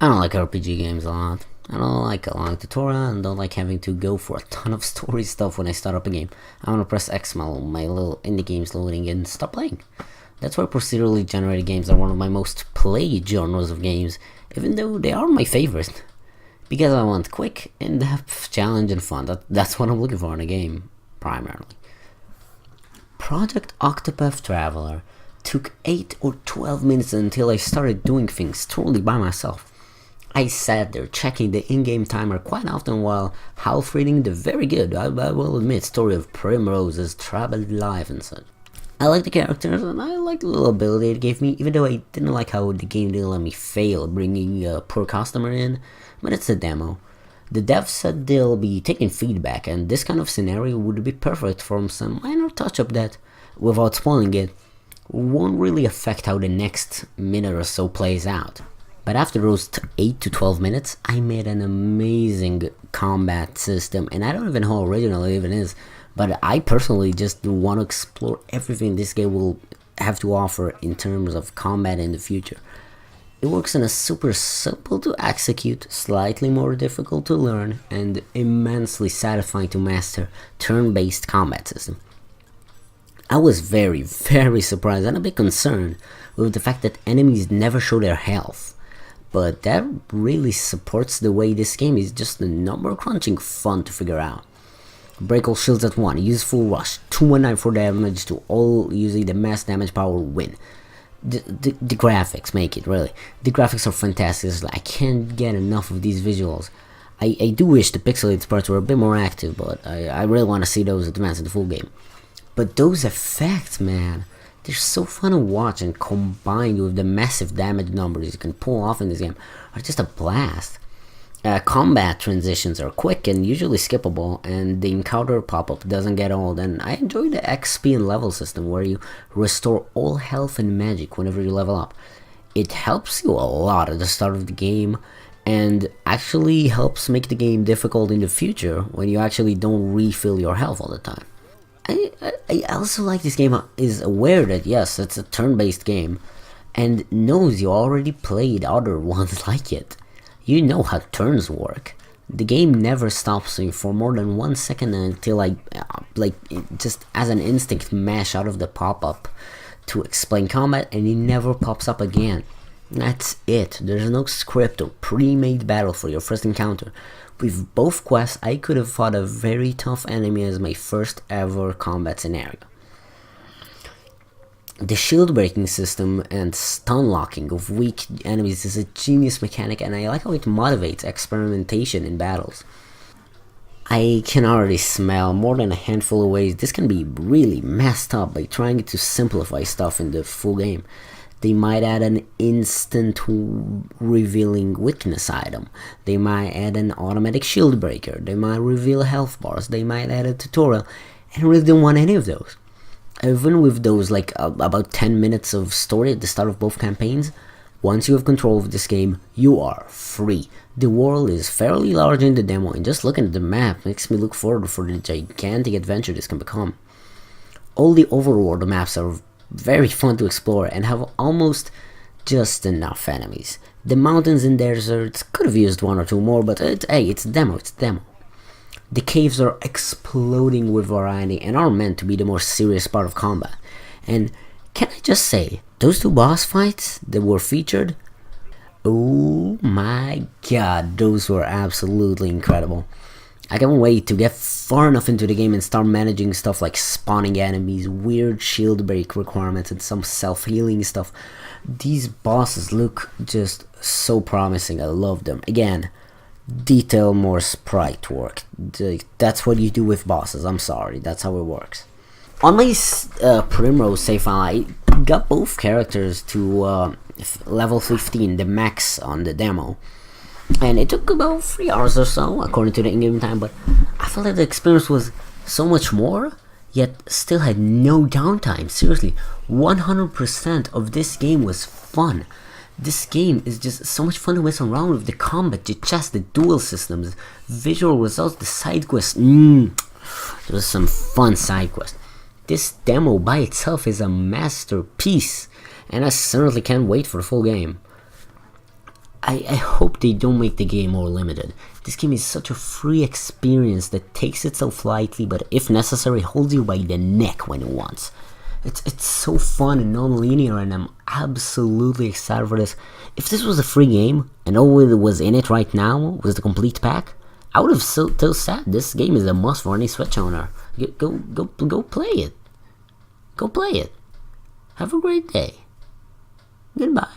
I don't like RPG games a lot. I don't like a long tutorial and don't like having to go for a ton of story stuff when I start up a game. I want to press X while my little indie game's loading and stop playing. That's why procedurally generated games are one of my most played genres of games, even though they are my favorite. Because I want quick, in-depth, challenge, and fun. That's what I'm looking for in a game, primarily. Project Octopath Traveler took 8 or 12 minutes until I started doing things totally by myself. I sat there checking the in-game timer quite often while half reading the very good, I will admit, story of Primrose's troubled life and such. I like the characters and I like the little ability it gave me, even though I didn't like how the game didn't let me fail bringing a poor customer in, but it's a demo. The devs said they'll be taking feedback and this kind of scenario would be perfect from some minor touch-up that, without spoiling it, won't really affect how the next minute or so plays out. But after those 8 to 12 minutes, I made an amazing combat system, and I don't even know how original it even is, but I personally just want to explore everything this game will have to offer in terms of combat in the future. It works in a super simple to execute, slightly more difficult to learn, and immensely satisfying to master turn-based combat system. I was very surprised and a bit concerned with the fact that enemies never show their health. But that really supports the way this game is just a number crunching fun to figure out. Break all shields at 1, use full rush, 219 for damage to all using the mass damage power win. The graphics make it, really. The graphics are fantastic, I can't get enough of these visuals. I do wish the pixelated parts were a bit more active, but I really want to see those advance in the full game. But those effects, man, they're so fun to watch, and combined with the massive damage numbers you can pull off in this game are just a blast. Combat transitions are quick and usually skippable, and the encounter pop-up doesn't get old, and I enjoy the XP and level system where you restore all health and magic whenever you level up. It helps you a lot at the start of the game, and actually helps make the game difficult in the future when you actually don't refill your health all the time. I also like this game is aware that yes, it's a turn-based game and knows you already played other ones like it. You know how turns work. The game never stops you for more than 1 second until I just as an instinct mash out of the pop-up to explain combat, and it never pops up again. That's it. There's no script or pre-made battle for your first encounter. With both quests, I could have fought a very tough enemy as my first ever combat scenario. The shield breaking system and stun locking of weak enemies is a genius mechanic, and I like how it motivates experimentation in battles. I can already smell more than a handful of ways this can be really messed up by trying to simplify stuff in the full game. They might add an instant revealing weakness item. They might add an automatic shield breaker. They might reveal health bars. They might add a tutorial. And I really don't want any of those. Even with those about 10 minutes of story at the start of both campaigns, once you have control of this game, you are free. The world is fairly large in the demo, and just looking at the map makes me look forward for the gigantic adventure this can become. All the overworld maps are very fun to explore and have almost just enough enemies. The mountains and deserts could have used 1 or 2 more, but hey, it's a demo. The caves are exploding with variety and are meant to be the more serious part of combat. And can I just say, those 2 boss fights that were featured, oh my god, those were absolutely incredible. I can't wait to get far enough into the game and start managing stuff like spawning enemies, weird shield break requirements, and some self-healing stuff. These bosses look just so promising. I love them. Again, detail more sprite work. That's what you do with bosses. I'm sorry, that's how it works. On my Primrose save file, I got both characters to level 15, the max on the demo. And it took about 3 hours or so, according to the in-game time, but I felt like the experience was so much more, yet still had no downtime. Seriously, 100% of this game was fun. This game is just so much fun to mess around with. The combat, the chess, the duel systems, visual results, the side quests. There was some fun side quests. This demo by itself is a masterpiece, and I certainly can't wait for the full game. I hope they don't make the game more limited. This game is such a free experience that takes itself lightly, but if necessary, holds you by the neck when it wants. It's so fun and non-linear, and I'm absolutely excited for this. If this was a free game, and all it was in it right now was the complete pack, I would have still said this game is a must for any Switch owner. Go play it. Go play it. Have a great day. Goodbye.